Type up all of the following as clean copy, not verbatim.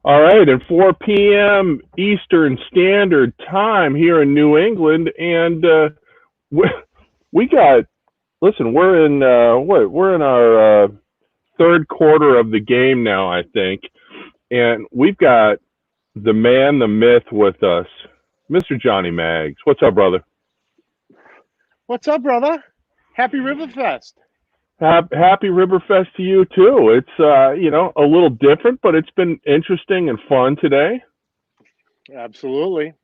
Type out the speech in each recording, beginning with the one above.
All right, at 4 p.m. Eastern Standard Time here in New England, and we, we got. Listen, we're in what? We're in our third quarter of the game now, I think, and we've got the man, the myth with us, Mr. Johnny Maggs. What's up, brother? What's up, brother? Happy Riverfest. Happy Riverfest to you too. It's a little different, but it's been interesting and fun today. Absolutely.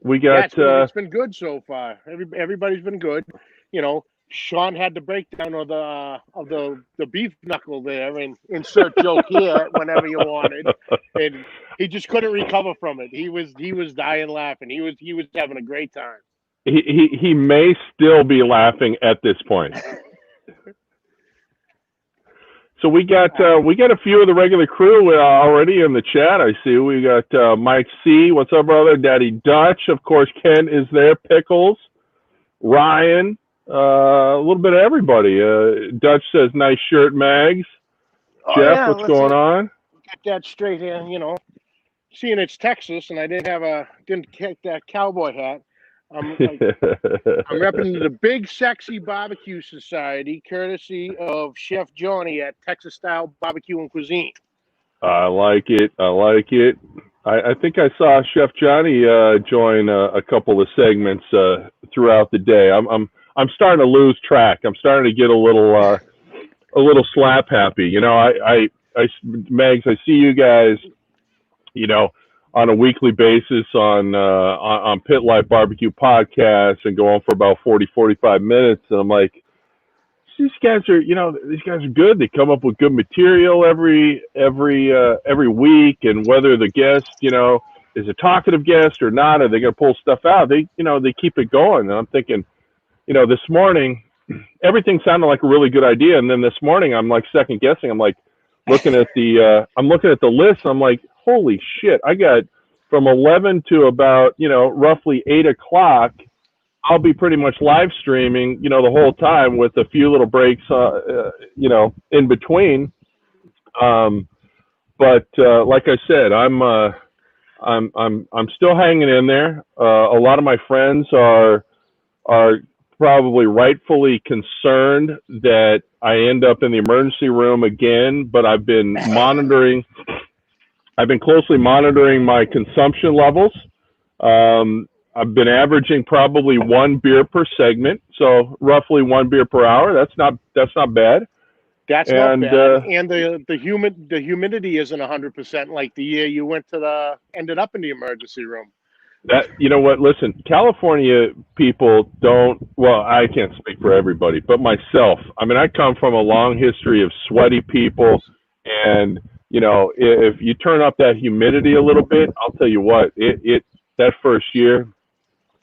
We got it's been good so far. Everybody's been good. Sean had the breakdown of the beef knuckle there, and insert joke here whenever you wanted, and he just couldn't recover from it. He was dying laughing. He was having a great time. He may still be laughing at this point. So we got a few of the regular crew already in the chat. I see we got Mike C. What's up, brother? Daddy Dutch, of course. Ken is there. Pickles, Ryan, a little bit of everybody. Dutch says nice shirt, Mags. Jeff, yeah, what's going on? Get that straight here. Seeing it's Texas, and I didn't get that cowboy hat. I'm repping the Big Sexy Barbecue Society, courtesy of Chef Johnny at Texas Style Barbecue and Cuisine. I like it. I think I saw Chef Johnny join a couple of segments throughout the day. I'm starting to lose track. I'm starting to get a little slap happy. Megs, I see you guys, on a weekly basis on Pit Life BBQ Podcast and go on for about 40-45 minutes. And I'm like, these guys are good. They come up with good material every week, and whether the guest, is a talkative guest or not, are they going to pull stuff out? They keep it going. And I'm thinking, this morning, everything sounded like a really good idea. And then this morning, I'm like second guessing. I'm like looking at the list. I'm like, holy shit, I got from 11 to about, roughly 8 o'clock, I'll be pretty much live streaming, the whole time with a few little breaks, in between. But like I said, I'm still hanging in there. A lot of my friends are probably rightfully concerned that I end up in the emergency room again, but I've been closely monitoring my consumption levels. I've been averaging probably 1 beer per segment, so roughly 1 beer per hour. That's not bad. That's not bad. And the humidity isn't 100% like the year you ended up in the emergency room. Listen, California people I can't speak for everybody, but myself. I mean, I come from a long history of sweaty people, and if you turn up that humidity a little bit, I'll tell you what, that first year,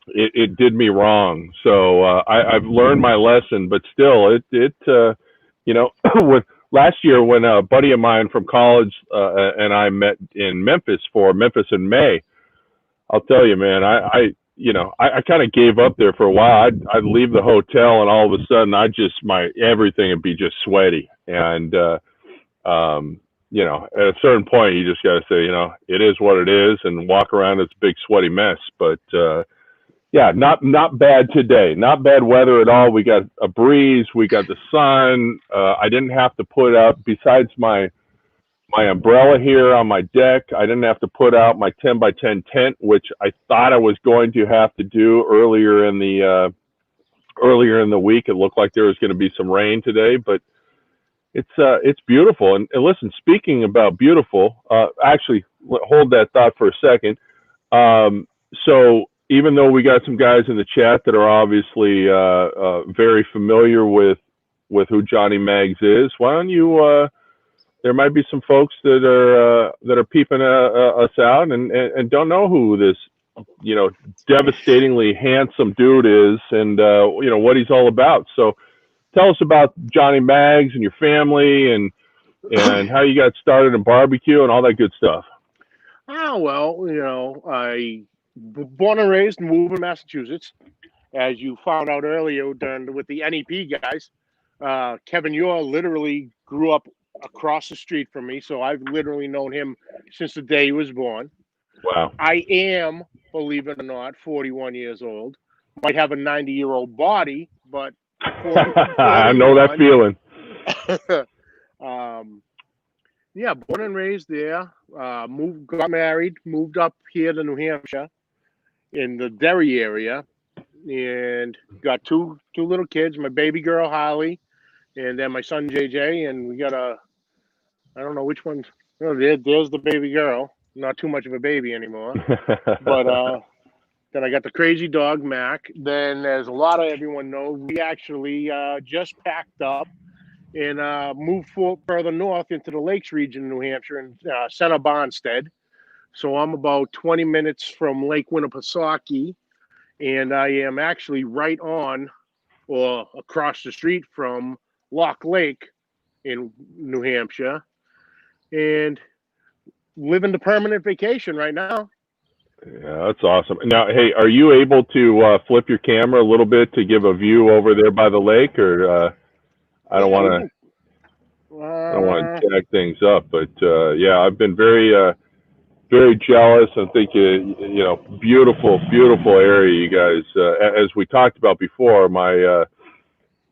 it did me wrong. So I've learned my lesson, but still, with last year when a buddy of mine from college and I met in Memphis in May, I'll tell you, man, I kind of gave up there for a while. I'd leave the hotel, and all of a sudden, everything would be just sweaty, and at a certain point, you just got to say, it is what it is, and walk around this big sweaty mess. But not bad today. Not bad weather at all. We got a breeze. We got the sun. I didn't have to put out, besides my umbrella here on my deck, I didn't have to put out my 10 by 10 tent, which I thought I was going to have to do earlier in the week. It looked like there was going to be some rain today, but it's beautiful. And listen, speaking about beautiful, actually, hold that thought for a second. So even though we got some guys in the chat that are obviously very familiar with who Johnny Maggs is, why don't you? There might be some folks that are peeping us out and don't know who this devastatingly handsome dude is, and what he's all about. So tell us about Johnny Maggs and your family and how you got started in barbecue and all that good stuff. Oh, well, I was born and raised in Woburn, Massachusetts. As you found out earlier with the NEP guys, Kevin Ure literally grew up across the street from me, so I've literally known him since the day he was born. Wow. I am, believe it or not, 41 years old. Might have a 90-year-old body, but 40, I know that 41. feeling. Yeah, born and raised there. Got married, moved up here to New Hampshire in the Derry area, and got two little kids. My baby girl Holly, and then my son JJ. And we got I don't know which one. Oh, there's the baby girl. Not too much of a baby anymore, but then I got the crazy dog Mac. Then, as a lot of everyone knows, we actually just packed up and moved further north into the Lakes region in New Hampshire in Center Barnstead. So I'm about 20 minutes from Lake Winnipesaukee, and I am actually right on or across the street from Lock Lake in New Hampshire, and living the permanent vacation right now. Yeah, that's awesome. Now, hey, are you able to flip your camera a little bit to give a view over there by the lake, or I don't Yeah, want to. I don't want to jack things up, but yeah, I've been very jealous. I think beautiful, beautiful area, you guys. As we talked about before, my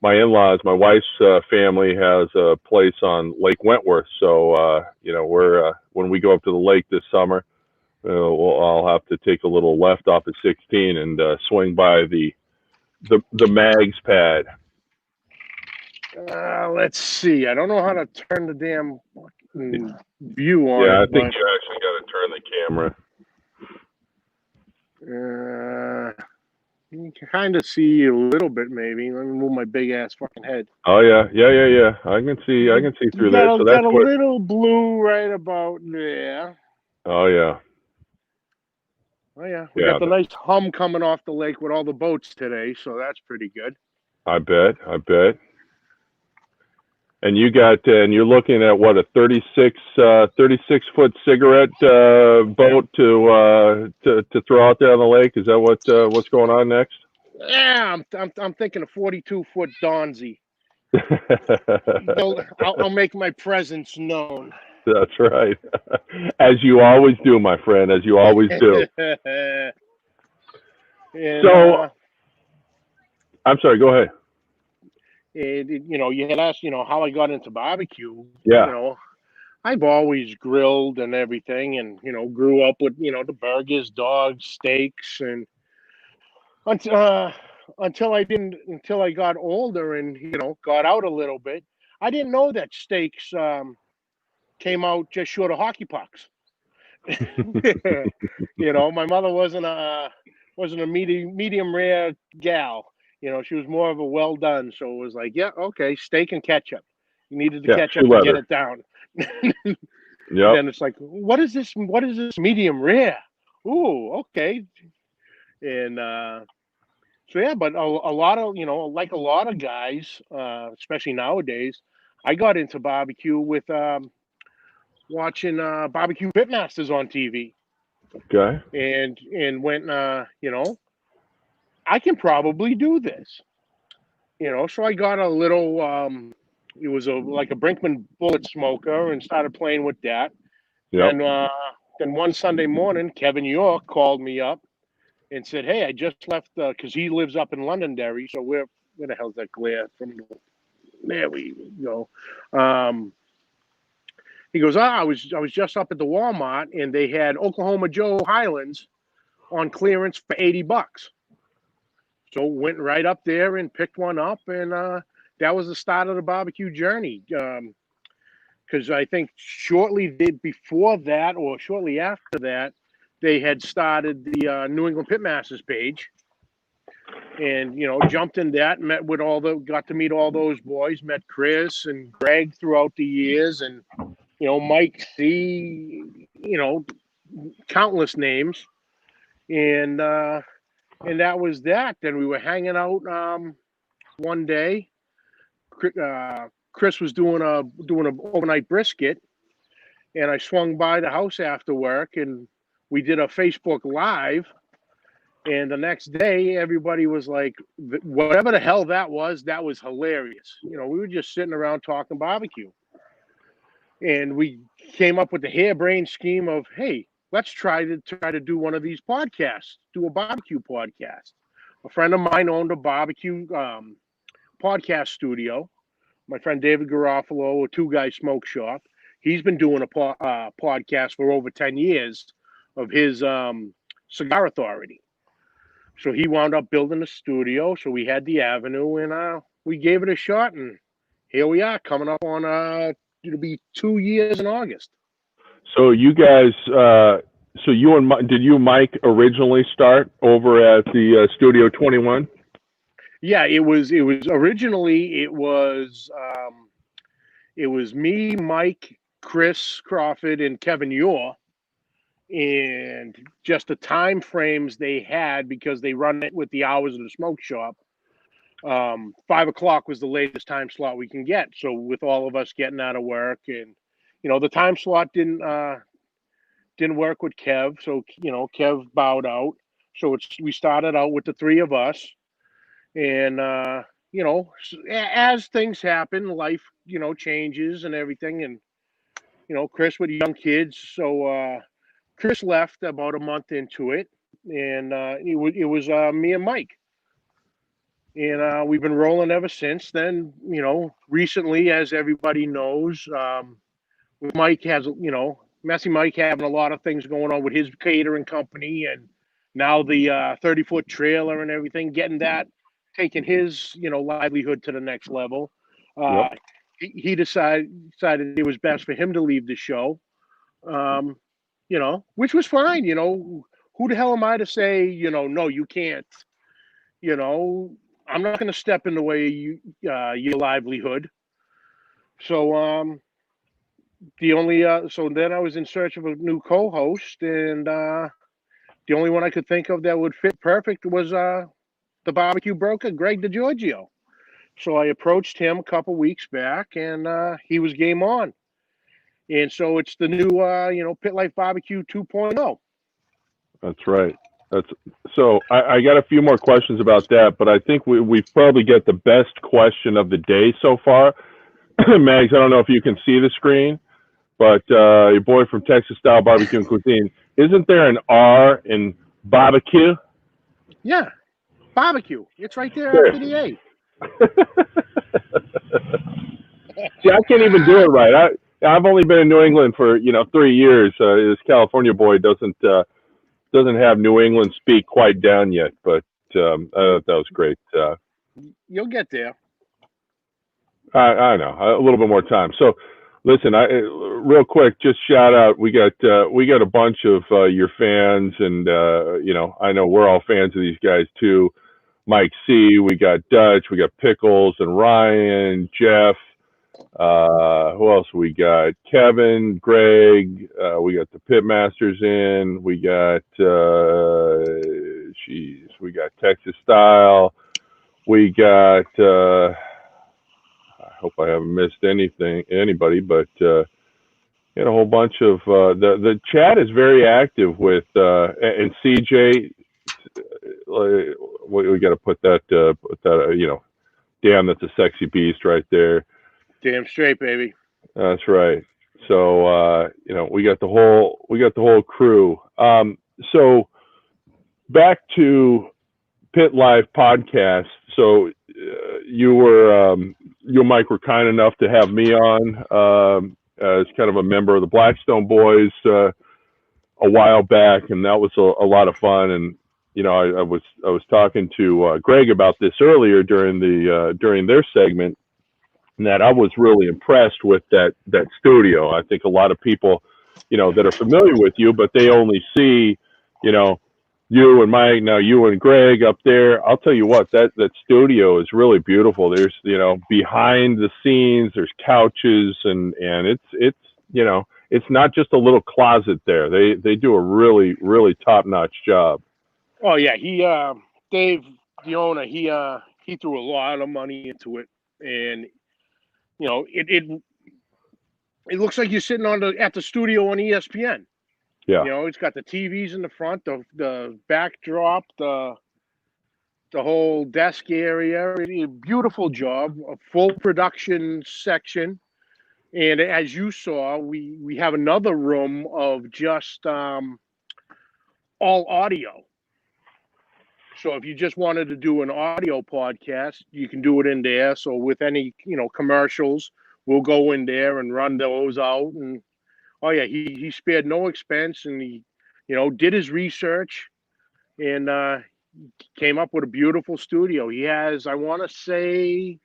in-laws, my wife's family has a place on Lake Wentworth, so we're when we go up to the lake this summer, I'll have to take a little left off of 16 and swing by the Mags pad. Let's see. I don't know how to turn the damn view on. Yeah, I think you actually got to turn the camera. You can kind of see a little bit, maybe. Let me move my big ass fucking head. Oh yeah. I can see through there. So that's got a little blue right about there. Oh yeah. Oh yeah. We got the nice hum coming off the lake with all the boats today, so that's pretty good. I bet. And you got, and you're looking at what, a 36 foot cigarette boat to throw out there on the lake. Is that what's going on next? Yeah, I'm thinking a 42-foot Donzi. I'll make my presence known. That's right, as you always do, my friend. As you always do. And, so, I'm sorry. Go ahead. You had asked, how I got into barbecue. Yeah. I've always grilled and everything, and grew up with the burgers, dogs, steaks, and until I got older and got out a little bit, I didn't know that steaks came out just short of hockey pucks. My mother wasn't a medium rare gal. She was more of a well done. So it was like, yeah, okay, steak and ketchup. You needed the ketchup to get it down. Yeah. Then it's like, what is this? What is this medium rare? Ooh, okay. And so yeah, but a lot of like a lot of guys, especially nowadays, I got into barbecue with watching Barbecue Pitmasters on TV. Okay. And went, I can probably do this. So I got a little, it was like a Brinkman bullet smoker and started playing with that. Yeah. And then one Sunday morning, Kevin York called me up and said, "Hey, I just left because he lives up in Londonderry. So where the hell's that glare from? There we go. He goes, I was just up at the Walmart and they had Oklahoma Joe Highlands on clearance for $80. So went right up there and picked one up, and that was the start of the barbecue journey. Because I think shortly before that, or shortly after that, they had started the New England Pitmasters page, and jumped in that, got to meet all those boys, met Chris and Greg throughout the years, and Mike C, countless names, and that was that. Then we were hanging out one day. Chris was doing a overnight brisket, and I swung by the house after work, and we did a Facebook Live. And the next day, everybody was like, whatever the hell that was hilarious. We were just sitting around talking barbecue. and we came up with the harebrained scheme of, hey, let's try to do one of these podcasts, do a barbecue podcast. A friend of mine owned a barbecue podcast studio. My friend David Garofalo, a Two Guy Smoke Shop. He's been doing a podcast for over 10 years of his Cigar Authority. So he wound up building a studio. So we had the avenue, and we gave it a shot. And here we are, coming up on it'll be 2 years in August. So you guys, so you and did you Mike originally start over at the Studio 21? Yeah, it was originally it was me, Mike, Chris Crawford, and Kevin Ure. And just the time frames they had, because they run it with the hours of the smoke shop. 5 o'clock was the latest time slot we can get. So with all of us getting out of work, and the time slot didn't work with Kev. So Kev bowed out. So we started out with the three of us, and as things happen, life changes and everything, and Chris with young kids. So Chris left about a month into it, and it was me and Mike. And we've been rolling ever since then. Recently, as everybody knows, Mike has, Messy Mike having a lot of things going on with his catering company, and now the 30-foot trailer and everything, taking his, livelihood to the next level. Yep. He decided it was best for him to leave the show, which was fine. Who the hell am I to say, no, you can't, I'm not going to step in the way of your livelihood. So so then I was in search of a new co-host, and the only one I could think of that would fit perfect was the barbecue broker, Greg DiGiorgio. So I approached him a couple weeks back, and he was game on. And so it's the new Pit Life BBQ 2.0. That's right. So I got a few more questions about that, but I think we probably get the best question of the day so far. Mags, I don't know if you can see the screen, but your boy from Texas Style Barbecue and Cuisine, isn't there an R in barbecue? Yeah, barbecue. It's right there after the A. See, I can't even do it right. I've only been in New England for 3 years. This California boy doesn't have New England speak quite down yet, but I thought that was great. You'll get there. I know, a little bit more time. So, listen, real quick, just shout out. We got a bunch of your fans, and I know we're all fans of these guys too. Mike C, we got Dutch, we got Pickles and Ryan, Jeff. Who else we got? Kevin, Greg. We got the Pitmasters in. We got we got Texas Style. We got. I hope I haven't missed anybody, but a whole bunch of the chat is very active with and CJ. We got to put that damn, that's a sexy beast right there. Damn straight, baby. That's right. So we got the whole crew. So back to Pit Life podcast. So you and Mike were kind enough to have me on as kind of a member of the Blackstone Boys a while back, and that was a lot of fun. And I was talking to Greg about this earlier during their segment, and that I was really impressed with that studio. I think a lot of people, that are familiar with you, but they only see, you and Mike, now you and Greg up there. I'll tell you what, that studio is really beautiful. There's, behind the scenes, there's couches, and it's it's not just a little closet there. They do a really, really top-notch job. Oh yeah, Dave, the owner, he threw a lot of money into it, and it looks like you're sitting at the studio on ESPN. Yeah. It's got the TVs in the front, the backdrop, the whole desk area. Beautiful job, a full production section, And as you saw, we have another room of just all audio. So if you just wanted to do an audio podcast, you can do it in there. So with any, commercials, we'll go in there and run those out. And oh yeah, he spared no expense, and he, did his research, and came up with a beautiful studio. He has, I want to say,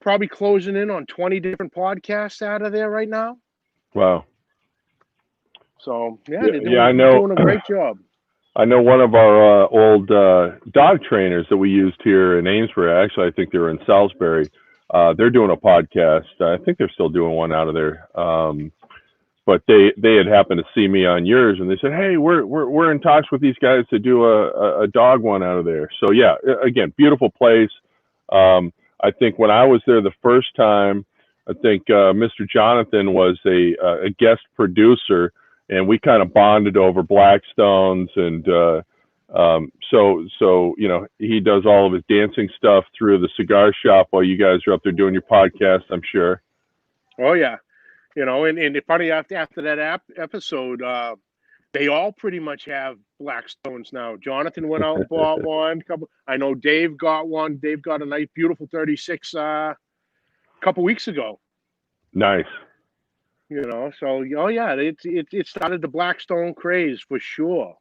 probably closing in on 20 different podcasts out of there right now. Wow. So yeah, I know. Doing a great job. I know one of our old dog trainers that we used here in Amesbury. Actually, I think they were in Salisbury. They're doing a podcast. I think they're still doing one out of there. But they had happened to see me on yours, and they said, "Hey, we're in talks with these guys to do a dog one out of there." So yeah, again, beautiful place. I think when I was there the first time, I think Mr. Jonathan was a guest producer, and we kind of bonded over Blackstones, and so he does all of his dancing stuff through the cigar shop while you guys are up there doing your podcast, I'm sure. Oh yeah. And funny, after that episode, they all pretty much have Blackstones now. Jonathan went out and bought one. I know Dave got one. Dave got a nice, beautiful 36 a couple weeks ago. Nice. So oh yeah, it started the Blackstone craze for sure.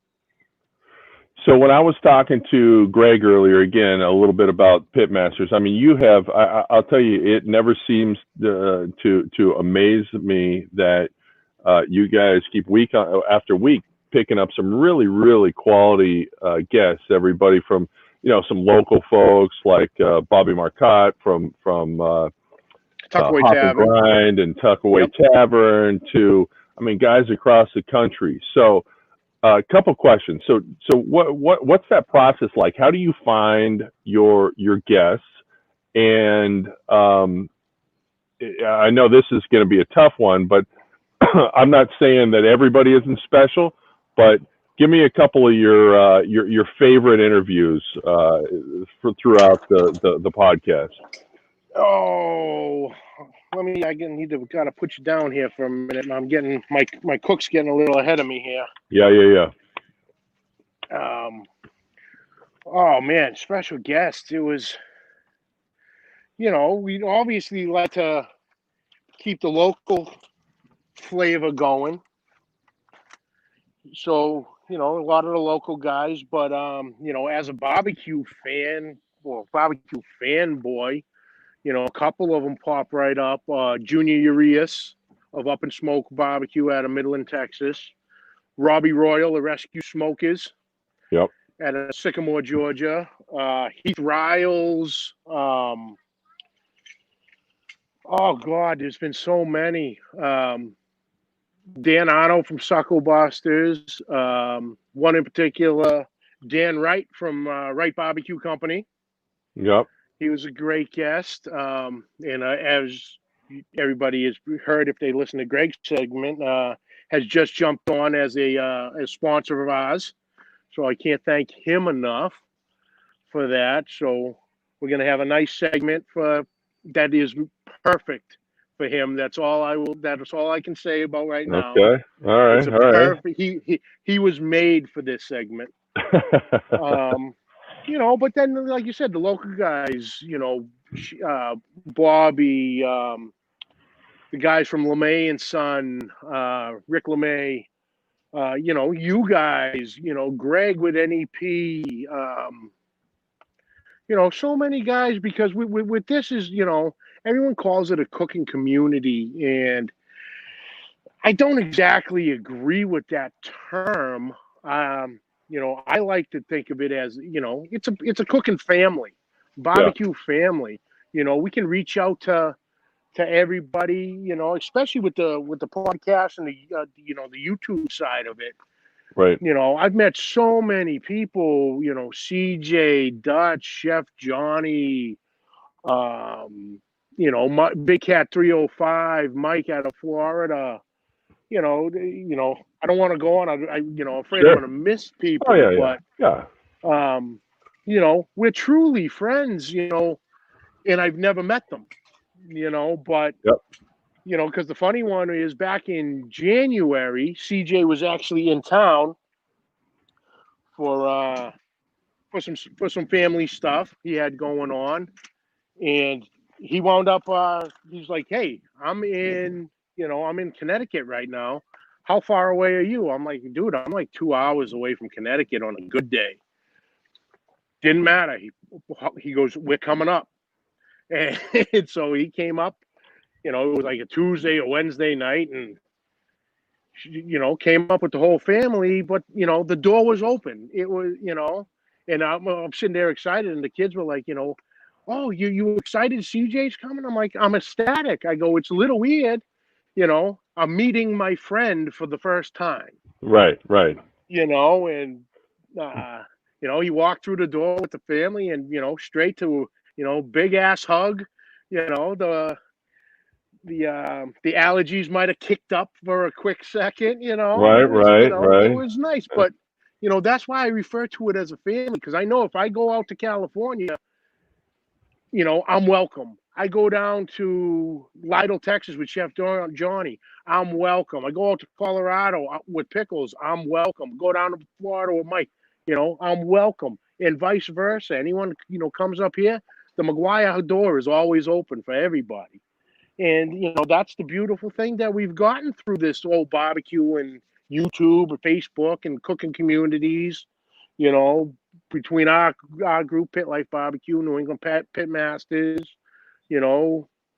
So when I was talking to Greg earlier, again, a little bit about Pitmasters. I mean, you have, I'll tell you, it never seems to amaze me that you guys keep week after week picking up some really, really quality guests. Everybody from, some local folks like Bobby Marcotte from Tuckaway Hop Tavern. and Grind and Tuckaway Tavern to, guys across the country. So, a couple questions. So what's that process like? How do you find your guests? And I know this is going to be a tough one, but I'm not saying that everybody isn't special. But give me a couple of your favorite interviews throughout the podcast. Oh, gotta put you down here for a minute. I'm getting my cook's getting a little ahead of me here. Yeah. Oh man, special guest. It was, we obviously like to keep the local flavor going. So, a lot of the local guys, but as a barbecue fan or barbecue fanboy, a couple of them pop right up. Junior Urias of Up and Smoke Barbecue out of Midland, Texas. Robbie Royal, the Rescue Smokers. Yep. Out of Sycamore, Georgia. Heath Riles. Oh, God, there's been so many. Dan Arno from Suckle Busters. One in particular, Dan Wright from Wright Barbecue Company. Yep. He was a great guest. And as everybody has heard, if they listen to Greg's segment, has just jumped on as a sponsor of ours. So I can't thank him enough for that. So we're going to have a nice segment that is perfect for him. That's all I can say about right now. Okay. All right. Perfect. He was made for this segment. But then, like you said, the local guys, Bobby, the guys from LeMay and Son, Rick LeMay, you guys, Greg with NEP, so many guys, because with this is, everyone calls it a cooking community, and I don't exactly agree with that term. I like to think of it as, it's a cooking family, barbecue family. We can reach out to everybody, especially with the podcast and the YouTube side of it. Right. I've met so many people, CJ, Dutch, Chef Johnny, Big Cat 305, Mike out of Florida. I don't want to go on. I'm afraid I'm going to miss people. Oh, yeah, but we're truly friends. And I've never met them. But yep. because the funny one is back in January, CJ was actually in town for some family stuff he had going on, and he wound up. He's like, "Hey, I'm in Connecticut right now. How far away are you?" I'm like, "Dude, I'm like 2 hours away from Connecticut on a good day." Didn't matter. He goes, "We're coming up," and so he came up. It was like a Tuesday or Wednesday night, and came up with the whole family. But the door was open. It was, and I'm sitting there excited, and the kids were like, "Oh, you excited? CJ's coming?" I'm like, I'm ecstatic. I go, "It's a little weird, I'm meeting my friend for the first time." Right, right. And he walked through the door with the family, and straight to big ass hug. The allergies might have kicked up for a quick second, and Right, right, it right. was nice. But that's why I refer to it as a family, because I know if I go out to California, I'm welcome. I go down to Lytle, Texas with Chef Johnny. I'm welcome. I go out to Colorado with Pickles. I'm welcome. Go down to Florida with Mike. I'm welcome. And vice versa. Anyone, comes up here, the McGuire door is always open for everybody. And, that's the beautiful thing that we've gotten through this whole barbecue and YouTube and Facebook and cooking communities, you know, between our group, Pit Life BBQ, New England Pit Masters,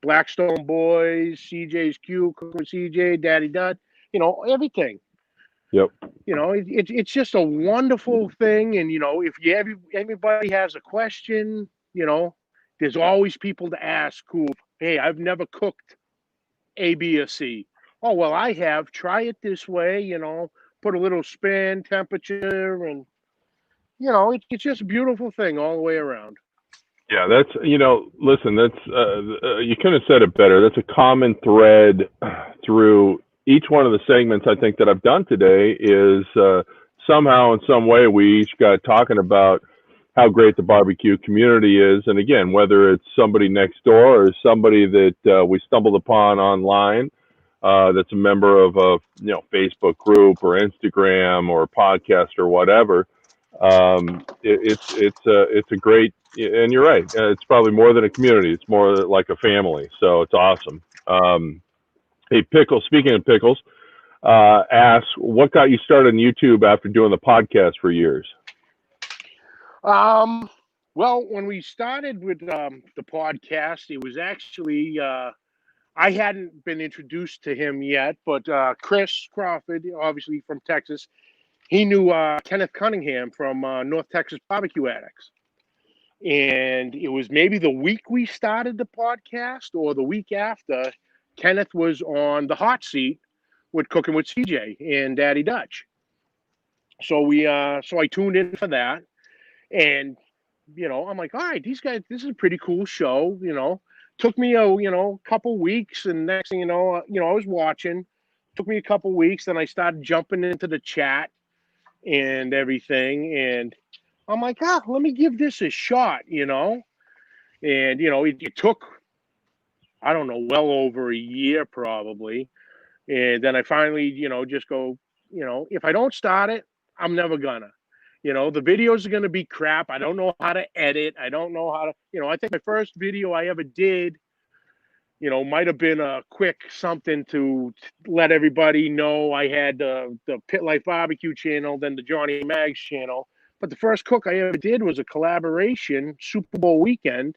Blackstone Boys, CJ's Q, Cook with CJ, Daddy Dud, everything. Yep. It's just a wonderful thing. And, if everybody has a question, there's always people to ask who, "Hey, I've never cooked A, B, or C." "Oh, well, I have. Try it this way, put a little spin, temperature, and, it's just a beautiful thing all the way around." Yeah, that's, listen, that's, you couldn't have said it better. That's a common thread through each one of the segments I think that I've done today is somehow in some way we each got talking about how great the barbecue community is. And again, whether it's somebody next door or somebody that we stumbled upon online, that's a member of a Facebook group or Instagram or podcast or whatever. It's a great, and you're right. It's probably more than a community. It's more like a family. So it's awesome. Hey, Pickles. Speaking of Pickles, asks, what got you started on YouTube after doing the podcast for years? Well, when we started with the podcast, it was actually I hadn't been introduced to him yet, but Chris Crawford, obviously from Texas, he knew Kenneth Cunningham from North Texas Barbecue Addicts. And it was maybe the week we started the podcast or the week after, Kenneth was on the hot seat with Cooking with CJ and Daddy Dutch. So so I tuned in for that. And, I'm like, all right, these guys, this is a pretty cool show, Took me a couple weeks, and next thing I was watching. Took me a couple weeks, then I started jumping into the chat and everything, and I'm like, let me give this a shot, And it took, I don't know, well over a year probably, and then I finally, just go, if I don't start it, I'm never gonna. The videos are going to be crap. I don't know how to edit. I don't know how to, I think my first video I ever did, might have been a quick something to let everybody know I had the Pit Life Barbecue channel, then the Johnny Mags channel. But the first cook I ever did was a collaboration Super Bowl weekend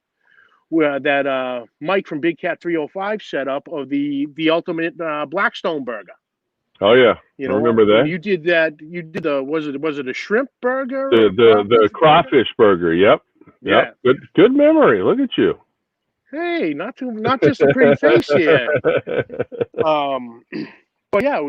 where that Mike from Big Cat 305 set up of the ultimate Blackstone burger. Oh yeah, I remember that. You did that. You did was it a shrimp burger? The crawfish burger. Yep. Yeah. Good memory. Look at you. Hey, not just a pretty face here. But yeah,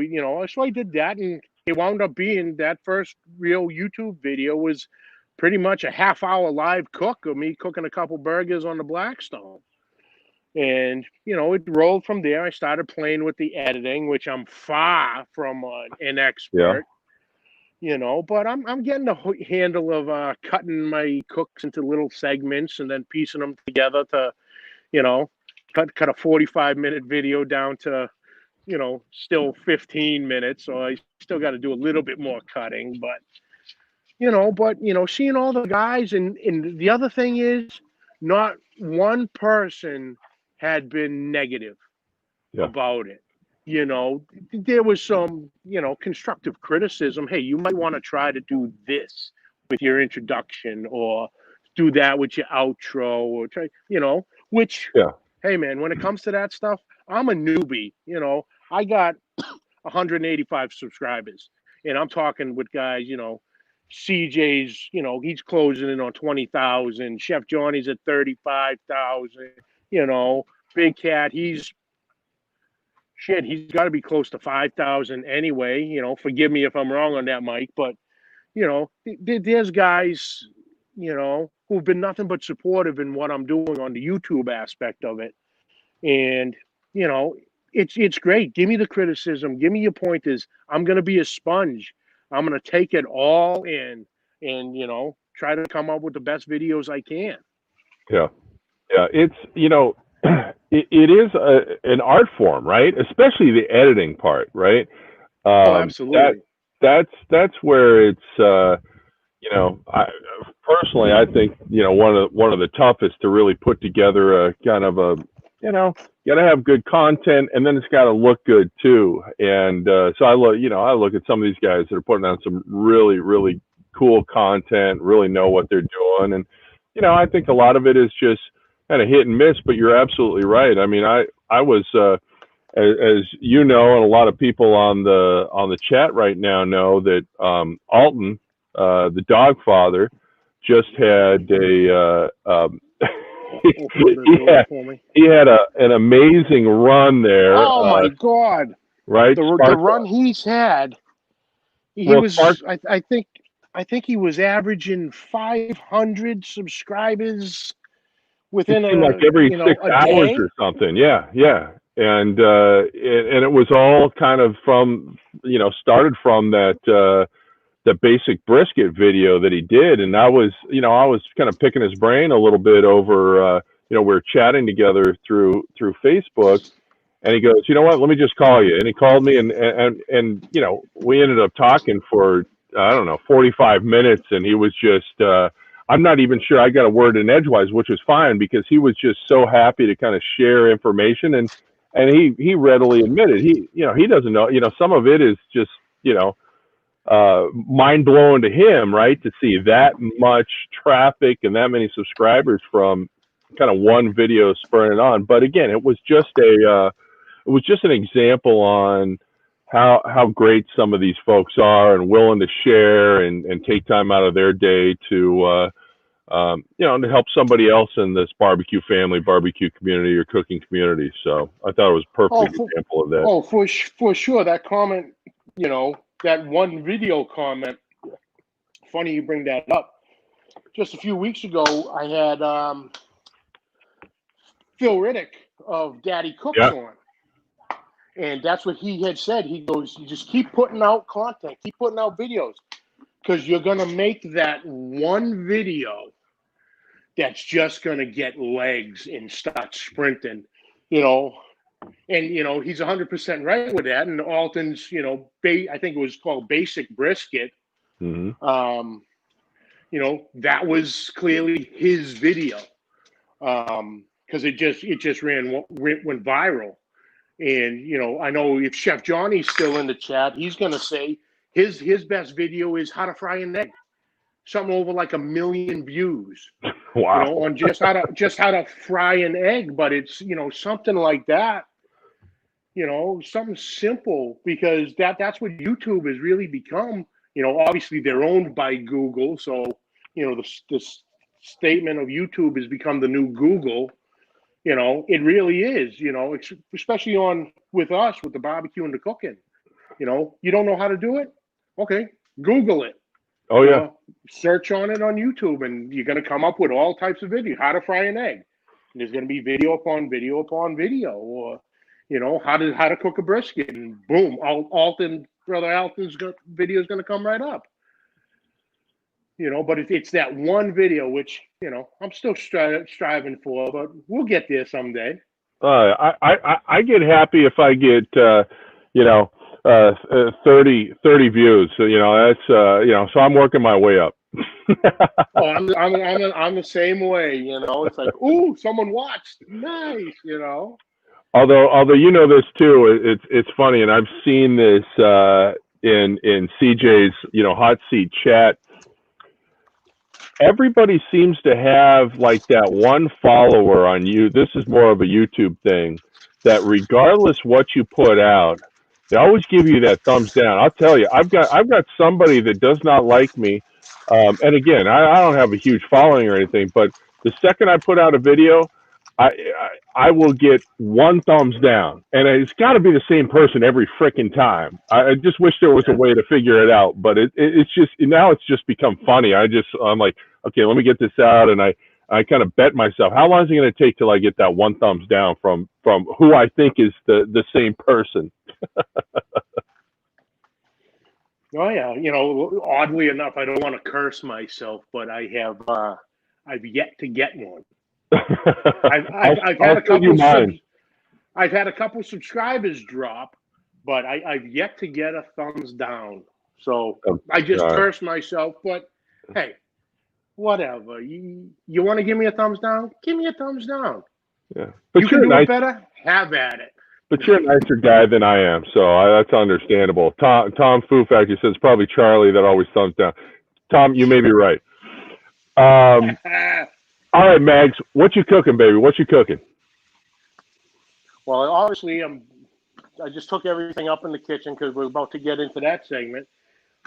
so I did that, and it wound up being that first real YouTube video was pretty much a half-hour live cook of me cooking a couple burgers on the Blackstone. And, it rolled from there. I started playing with the editing, which I'm far from an expert, but I'm getting the handle of cutting my cooks into little segments and then piecing them together to, cut a 45-minute video down to, still 15 minutes. So I still got to do a little bit more cutting, but seeing all the guys, and the other thing is, not one person had been negative about it. There was some, constructive criticism. Hey, you might want to try to do this with your introduction, or do that with your outro, or try, which, hey man, when it comes to that stuff, I'm a newbie. I got 185 subscribers, and I'm talking with guys, CJ's, he's closing in on 20,000. Chef Johnny's at 35,000. Big Cat, he's got to be close to 5,000 anyway. Forgive me if I'm wrong on that, Mike, but there's guys, who've been nothing but supportive in what I'm doing on the YouTube aspect of it. And, it's great. Give me the criticism. Give me your pointers. I'm going to be a sponge. I'm going to take it all in and, try to come up with the best videos I can. Yeah. Yeah. It's, it is an art form, right? Especially the editing part, right? Absolutely. That's where it's, personally, I think, one of the toughest to really put together a kind of a, got to have good content, and then it's got to look good too. And so I look at some of these guys that are putting on some really, really cool content, really know what they're doing. And, I think a lot of it is just kind of hit and miss, but you're absolutely right. I mean, I was, as you know, and a lot of people on the chat right now know that Alton, the dog father, just had he had an amazing run there. Oh my God! Right, the run he's had. I think he was averaging 500 subscribers within like every 6 hours day or something. Yeah. And it was all kind of from, started from that the basic brisket video that he did. And I was kind of picking his brain a little bit over, we were chatting together through Facebook, and he goes, you know what, let me just call you. And he called me, and we ended up talking for, I don't know, 45 minutes. And he was just, I'm not even sure I got a word in edgewise, which was fine, because he was just so happy to kind of share information. And he readily admitted, he doesn't know, some of it is just, mind blowing to him, right? To see that much traffic and that many subscribers from kind of one video spurring it on. But again, it was just an example on how great some of these folks are, and willing to share and take time out of their day to, to help somebody else in this barbecue family, barbecue community, or cooking community. So I thought it was a perfect example of that. Oh, for sure. That comment, that one video comment, funny you bring that up. Just a few weeks ago, I had Phil Riddick of Daddy Cooks on. And that's what he had said. He goes, you just keep putting out content, keep putting out videos, because you're going to make that one video that's just going to get legs and start sprinting, And, he's 100% right with that. And Alton's, I think it was called Basic Brisket. Mm-hmm. That was clearly his video, because it just went viral. And, I know if Chef Johnny's still in the chat, he's going to say his best video is how to fry an egg. Something over like 1 million views. Wow. On just how to fry an egg. But it's, something like that. Something simple, because that's what YouTube has really become. Obviously they're owned by Google, so the statement of YouTube has become the new Google. It really is. Especially with us with the barbecue and the cooking. You don't know how to do it? Okay, Google it. Oh yeah. Search on it on YouTube, and you're going to come up with all types of videos. How to fry an egg. And there's going to be video upon video upon video, or how to cook a brisket, and boom, Brother Alton's video is going to come right up. But it's that one video, which, I'm still striving for, but we'll get there someday. I get happy if I get you know 30 views. So that's so I'm working my way up. Oh, I'm the same way. It's like, ooh, someone watched. Nice. Although this too, it's funny, and I've seen this in CJ's hot seat chat. Everybody seems to have like that one follower on you. This is more of a YouTube thing, that regardless what you put out, they always give you that thumbs down. I'll tell you, I've got somebody that does not like me, and again, I don't have a huge following or anything, but the second I put out a video, I I will get one thumbs down, and it's got to be the same person every freaking time. I just wish there was a way to figure it out, but it's just now it's just become funny. I'm like, okay, let me get this out, and I kind of bet myself, how long is it going to take till I get that one thumbs down from who I think is the same person? Oh yeah, oddly enough, I don't want to curse myself, but I've yet to get one. I've had a couple. I've had a couple subscribers drop, but I've yet to get a thumbs down. So I just cursed myself. But hey, whatever. You want to give me a thumbs down? Give me a thumbs down. Yeah, but you can do it better. Have at it. But you're a nicer guy than I am, so that's understandable. Tom Foo Factory says probably Charlie that always thumbs down. Tom, you may be right. All right, Mags, what you cooking, baby? What you cooking? Well, obviously, I just took everything up in the kitchen because we're about to get into that segment.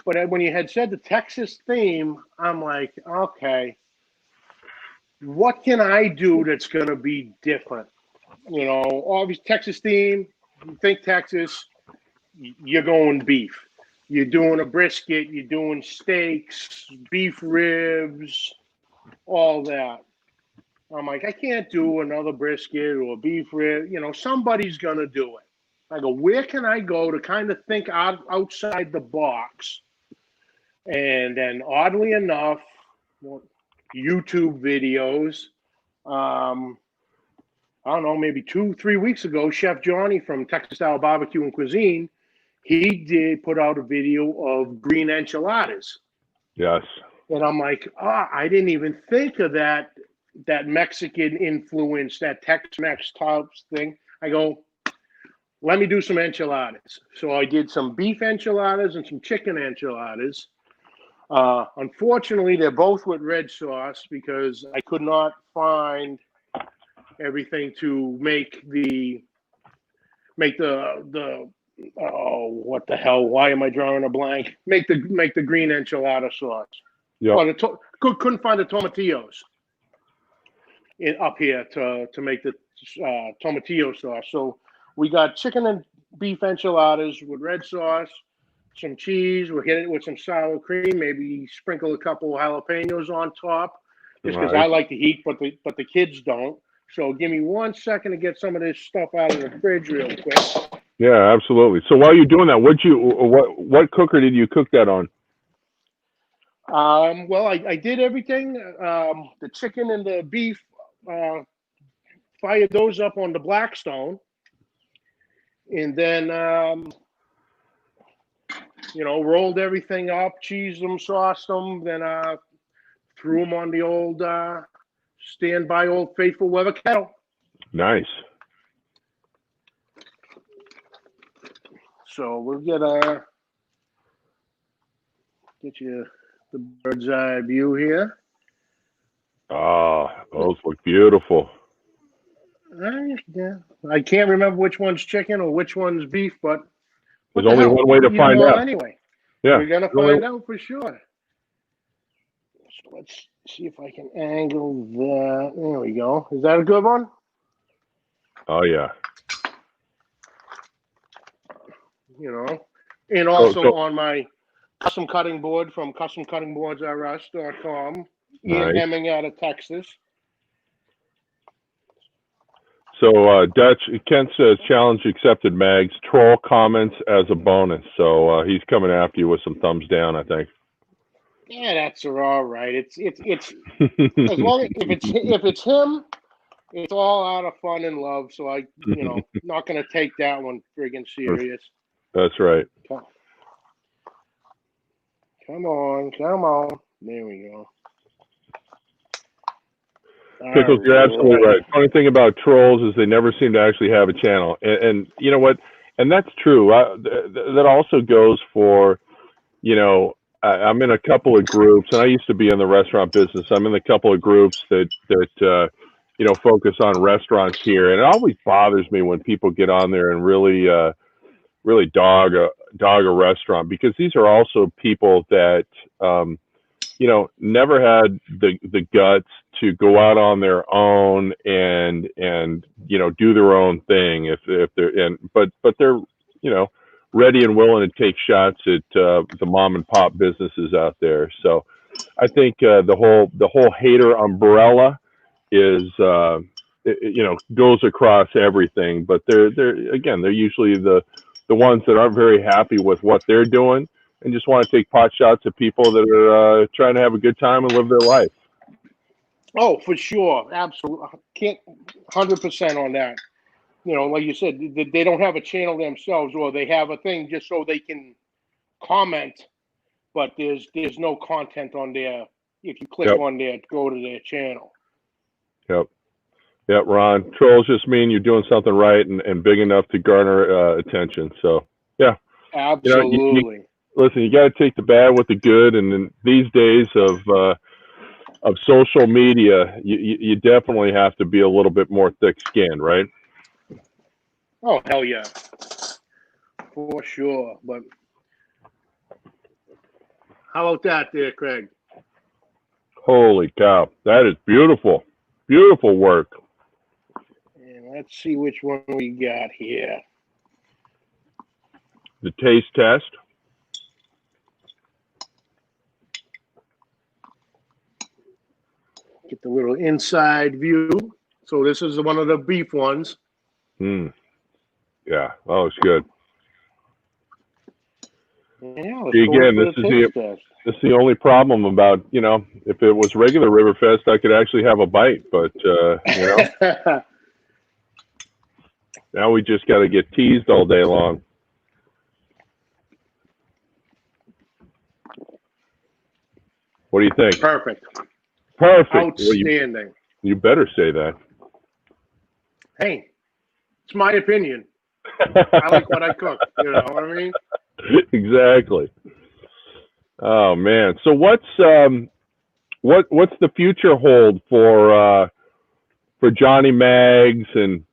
But when you had said the Texas theme, I'm like, okay, what can I do that's going to be different? Obviously Texas theme, you think Texas, you're going beef. You're doing a brisket, you're doing steaks, beef ribs, all that. I'm like, I can't do another brisket or beef rib. Somebody's going to do it. I go, where can I go to kind of think outside the box? And then oddly enough, YouTube videos, I don't know, maybe 2-3 weeks ago, Chef Johnny from Texas Style Barbecue and Cuisine, he did put out a video of green enchiladas. Yes. And I'm like, I didn't even think of that Mexican influence, that Tex-Mex types thing. I go, let me do some enchiladas. So I did some beef enchiladas and some chicken enchiladas. Unfortunately, they're both with red sauce because I could not find everything to make the what the hell? Why am I drawing a blank? Make the green enchilada sauce. Yeah. Well, couldn't find the tomatillos up here to make the tomatillo sauce. So we got chicken and beef enchiladas with red sauce, some cheese. We'll hit it with some sour cream. Maybe sprinkle a couple of jalapenos on top, just because I like the heat, but the kids don't. So give me 1 second to get some of this stuff out of the fridge real quick. Yeah, absolutely. So while you're doing that, what cooker did you cook that on? Well, I did everything. The chicken and the beef, fired those up on the Blackstone, and then rolled everything up, cheesed them, sauced them, then threw them on the old standby Old Faithful weather kettle. Nice. So we'll get you the bird's eye view here. Oh, those look beautiful. Yeah, I can't remember which one's chicken or which one's beef, but there's only one way to find out. Anyway, yeah, we're gonna find out for sure. So let's see if I can angle that. There we go. Is that a good one? Oh yeah. And also on my custom cutting board from customcuttingboardsrus.com, Ian Hemming out of Texas. So Kent says challenge accepted, Mags. Troll comments as a bonus. So he's coming after you with some thumbs down, I think. Yeah, that's all right. It's as long as if it's him, It's all out of fun and love. So not going to take that one friggin' serious. That's right. Come on. There we go. Pickles, you're absolutely right. Funny thing about trolls is they never seem to actually have a channel, and you know what? And that's true. That also goes for, I'm in a couple of groups, and I used to be in the restaurant business. I'm in a couple of groups that focus on restaurants here, and it always bothers me when people get on there and really dog a restaurant, because these are also people that never had the guts to go out on their own and do their own thing if they're but they're ready and willing to take shots at the mom and pop businesses out there. So I think the whole hater umbrella is goes across everything, but they're usually the ones that aren't very happy with what they're doing and just want to take pot shots at people that are trying to have a good time and live their life. Oh, for sure. Absolutely. Can't 100% on that. Like you said, they don't have a channel themselves, or they have a thing just so they can comment, but there's no content on there. If you click on there, go to their channel. Yep, Ron. Trolls just mean you're doing something right and big enough to garner attention. So, yeah. Absolutely. Listen, you got to take the bad with the good, and in these days of social media, you definitely have to be a little bit more thick-skinned, right? Oh, hell yeah. For sure. But how about that there, Craig? Holy cow. That is beautiful. Beautiful work. And let's see which one we got here. The taste test. Get the little inside view. So this is one of the beef ones. Yeah. Oh, it's good. Yeah, again, this is the only problem about, if it was regular Riverfest, I could actually have a bite, but now we just got to get teased all day long. What do you think? Perfect. Well, Outstanding. you better say that. Hey, it's my opinion. I like what I cook. You know what I mean? Exactly. Oh man. So what's the future hold for Johnny Mags and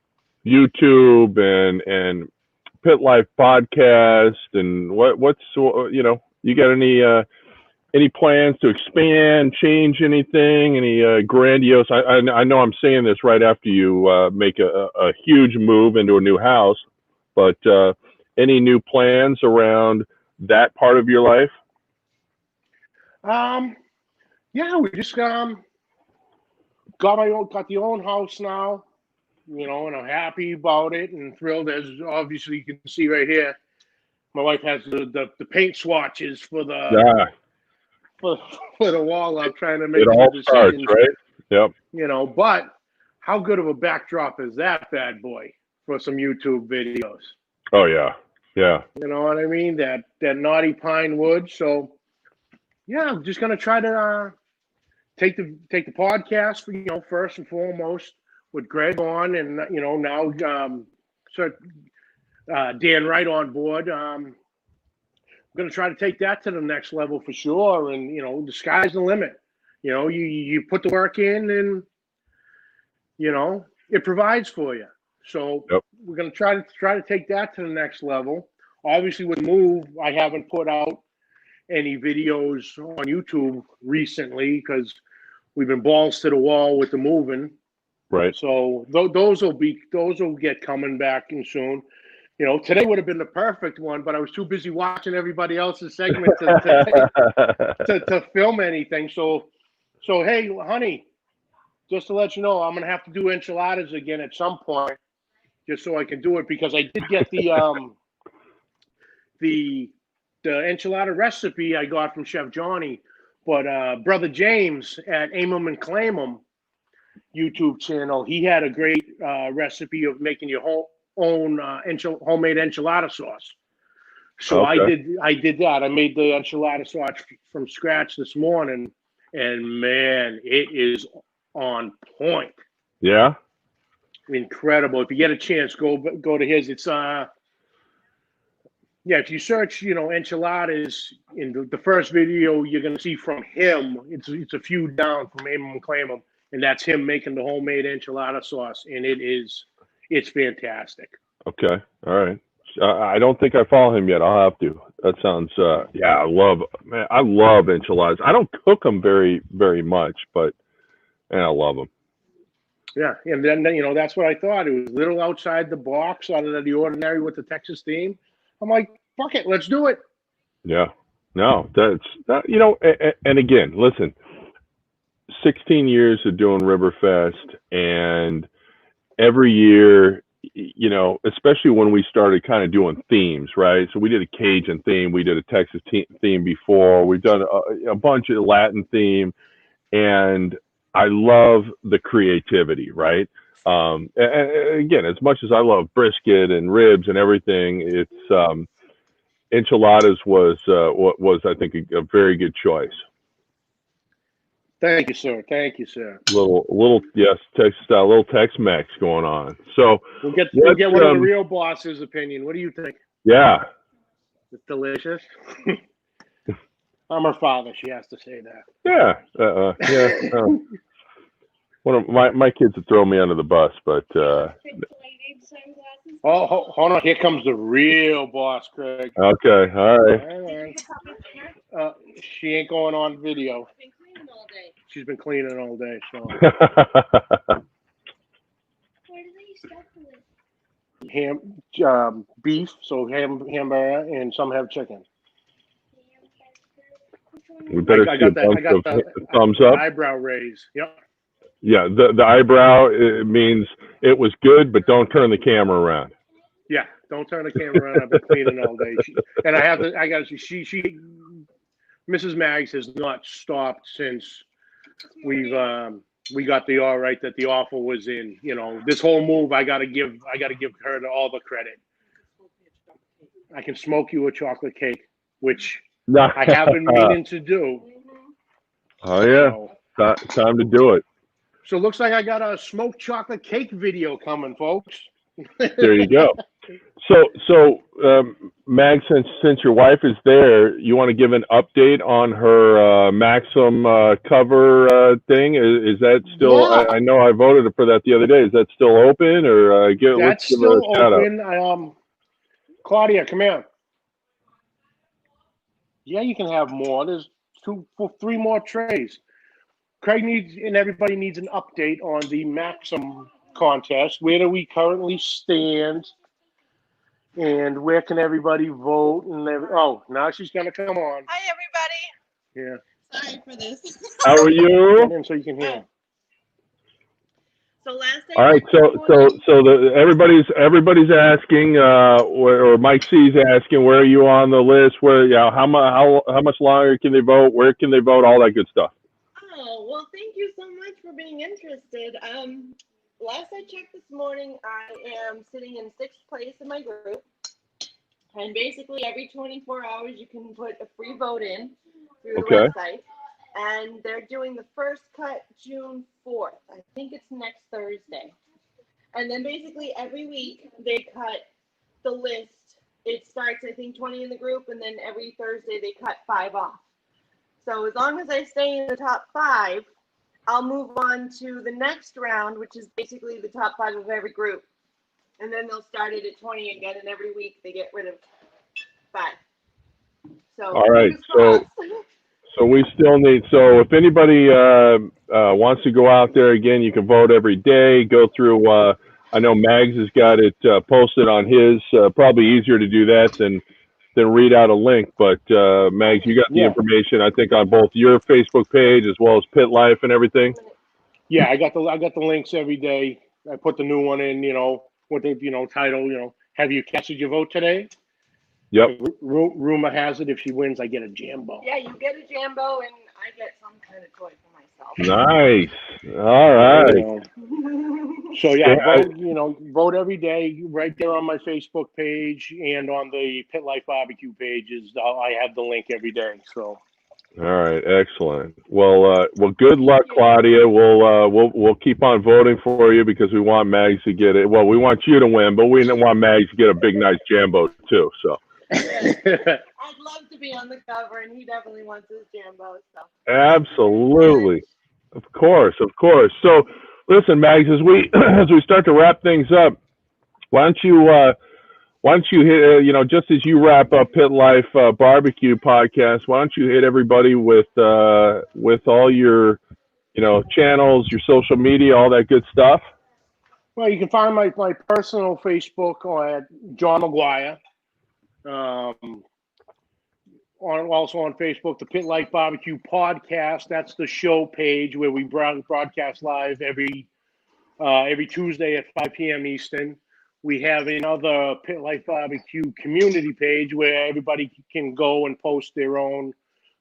YouTube and Pit Life Podcast, and what's you got any plans to expand, change anything, any grandiose? I know I'm saying this right after you make a huge move into a new house, but any new plans around that part of your life? Yeah, we just got the own house now, and I'm happy about it and thrilled. As obviously you can see right here, my wife has the paint swatches for the for the wall. I'm trying to make it all starts, right? Yep. But how good of a backdrop is that bad boy for some YouTube videos? Oh yeah. Yeah. You know what I mean? That naughty pine wood. So yeah, I'm just gonna try to take the podcast for, first and foremost with Greg on, and now Dan Wright on board. I'm gonna try to take that to the next level for sure, and the sky's the limit. You put the work in, and it provides for you. So we're gonna try to take that to the next level. Obviously, with Move, I haven't put out any videos on YouTube recently because we've been balls to the wall with the moving. Right. So those will get coming back in soon. Today would have been the perfect one, but I was too busy watching everybody else's segment to film anything. So hey, honey, just to let you know, I'm gonna have to do enchiladas again at some point, just so I can do it, because I did get the enchilada recipe I got from Chef Johnny, but Brother James at Aim 'em and Claim 'em YouTube channel. He had a great recipe of making your own homemade enchilada sauce. So Okay. I did that. I made the enchilada sauce from scratch this morning, and man, it is on point. Yeah. Incredible. If you get a chance, go to his. It's if you search, enchiladas in the first video you're gonna see from him, it's a few down from Aim 'em and Claim 'em, and that's him making the homemade enchilada sauce, and it's fantastic. Okay. All right. I don't think I follow him yet. I'll have to. That sounds. Yeah, I love enchiladas. I don't cook them very, very much, but I love them. Yeah, and then that's what I thought. It was a little outside the box, out of the ordinary with the Texas theme. I'm like, fuck it, let's do it. Yeah. No, that's that. And again, listen. 16 years of doing Riverfest, and every year, especially when we started kind of doing themes, right? So we did a Cajun theme, we did a Texas theme before, we've done a bunch of Latin theme, and I love the creativity, right? And again, as much as I love brisket and ribs and everything, it's enchiladas was I think a very good choice. Thank you, sir. Thank you, sir. Yes, Texas style, little Tex-Mex going on. So we'll get one of the real boss's opinion. What do you think? Yeah, it's delicious. I'm her father. She has to say that. Yeah, yeah. One of my kids would throw me under the bus, but. Oh, hold on! Here comes the real boss, Craig. Okay, all right. She ain't going on video. She's been cleaning all day. So. Where do they stuff with? Beef, so hamburger, and some have chicken. We better see a bunch of thumbs up. Eyebrow raise. Yep. Yeah, the eyebrow, it means it was good, but don't turn the camera around. Yeah, don't turn the camera around. I've been cleaning all day, Mrs. Maggs has not stopped since we got the all right that the offer was in. This whole move, I gotta give her all the credit. I can smoke you a chocolate cake, which I have been meaning to do. Oh yeah, time to do it. So it looks like I got a smoked chocolate cake video coming, folks. There you go. So Mag, since your wife is there, you want to give an update on her Maxim cover thing? Is that still? Yeah. I know I voted for that the other day. Is that still open, or let's give her a shout out? Claudia, come here. Yeah, you can have more. There's 3 more trays. Craig everybody needs an update on the Maxim contest. Where do we currently stand? And where can everybody vote? And now she's gonna come on. Hi, everybody. Yeah. Sorry for this. How are you? So you can hear. So last all right. So everybody's asking, or Mike C's asking, where are you on the list? Where how much longer can they vote? Where can they vote? All that good stuff. Oh, well, thank you so much for being interested. Last I checked this morning, I am sitting in 6th place in my group. And basically every 24 hours you can put a free vote in through the website. And they're doing the first cut June 4th. I think it's next Thursday. And then basically every week they cut the list. It starts, I think, 20 in the group, and then every Thursday they cut 5 off. So as long as I stay in the top 5, I'll move on to the next round, which is basically the top 5 of every group. And then they'll start it at 20 again, and every week they get rid of 5. So all right. So we still need. So if anybody wants to go out there again, you can vote every day. Go through. I know Mags has got it posted on his. Probably easier to do that than read out a link. But Mags, you got the information, I think, on both your Facebook page as well as Pit Life and everything. Yeah, I got the links every day. I put the new one in. With the title. Have you casted your vote today? Yep. Rumor has it if she wins, I get a Jambo. Yeah, you get a Jambo, and I get some kind of toy for Nice. All right. So yeah, Yeah, vote every day right there on my Facebook page and on the Pit Life BBQ pages. I have the link every day. So all right. Excellent. Well, good luck, Claudia. We'll keep on voting for you because we want Mags to get it. Well, we want you to win, but we want Mags to get a big, nice Jambo too. So. I'd love to be on the cover, and he definitely wants his Jambo. So. Absolutely. Of course. So, listen, Mags, as we as we start to wrap things up, why don't you hit just as you wrap up Pit Life Barbecue Podcast, why don't you hit everybody with all your channels, your social media, all that good stuff. Well, you can find my personal Facebook at John McGuire. Also on Facebook, the Pit Life BBQ Podcast. That's the show page where we broadcast live every Tuesday at 5 p.m. Eastern. We have another Pit Life BBQ community page where everybody can go and post their own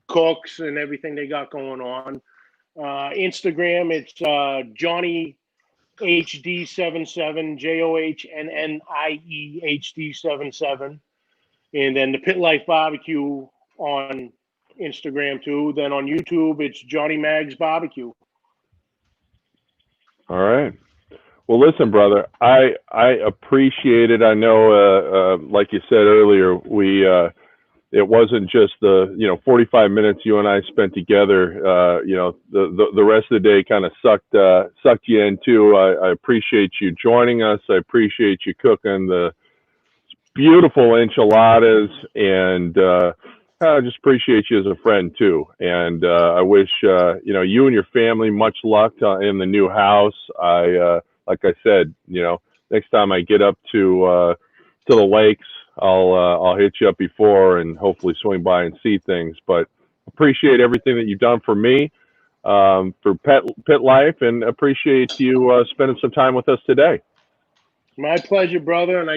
cooks and everything they got going on. Instagram, it's Johnny HD77, JOHNNIE HD77. And then the Pit Life Barbecue on Instagram too. Then on YouTube, it's Johnny Mags Barbecue. All right. Well, listen, brother, I appreciate it. I know, like you said earlier, it wasn't just the 45 minutes you and I spent together. The rest of the day kind of sucked you in too. I appreciate you joining us. I appreciate you cooking the beautiful enchiladas, and I just appreciate you as a friend too. And I wish you and your family much luck in the new house. Like I said, next time I get up to the lakes, I'll hit you up before and hopefully swing by and see things. But appreciate everything that you've done for me, for Pit Life, and appreciate you spending some time with us today. My pleasure, brother. And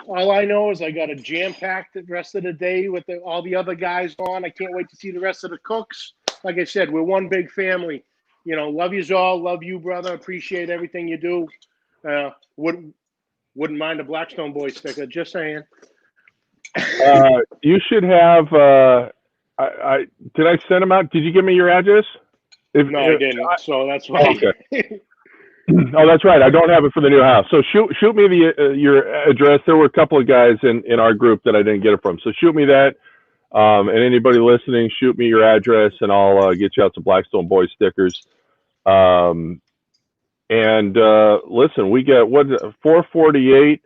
all I know is I got a jam-packed rest of the day with all the other guys on. I can't wait to see the rest of the cooks. Like I said, we're one big family. Love yous all. Love you, brother. Appreciate everything you do. Wouldn't mind a Blackstone Boy sticker. Just saying. You should have. Did I send them out? Did you give me your address? No, I didn't. So that's why. Okay. Oh, that's right. I don't have it for the new house. So shoot me your address. There were a couple of guys in our group that I didn't get it from. So shoot me that. And anybody listening, shoot me your address, and I'll get you out some Blackstone Boy stickers. And listen, we got 4:48.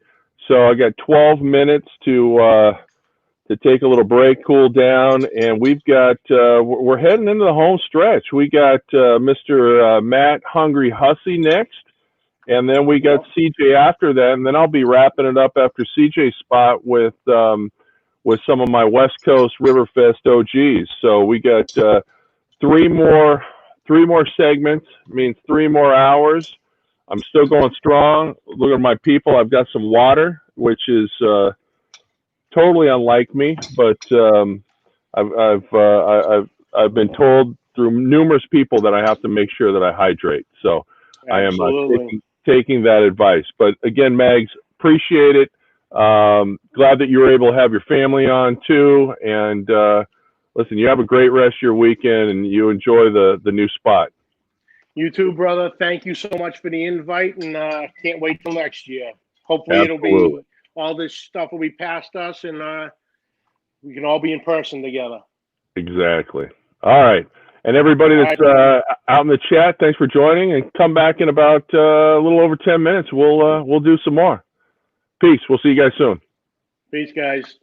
So I got 12 minutes to take a little break, cool down, and we've got we're heading into the home stretch. We got Mr. Matt Hungry Hussey next, and then we got CJ after that, and then I'll be wrapping it up after CJ's spot with some of my West Coast Riverfest OGs. So we got three more segments, means 3 more hours. I'm still going strong. Look at my people. I've got some water, which is totally unlike me, but I've been told through numerous people that I have to make sure that I hydrate. So Absolutely. I am taking that advice. But again, Mags, appreciate it. Glad that you were able to have your family on too. And listen, you have a great rest of your weekend, and you enjoy the new spot. You too, brother. Thank you so much for the invite, and can't wait till next year. Hopefully Absolutely. all this stuff will be past us, and we can all be in person together. Exactly. All right. And everybody that's out in the chat, thanks for joining, and come back in about a little over 10 minutes. We'll do some more. Peace. We'll see you guys soon. Peace, guys.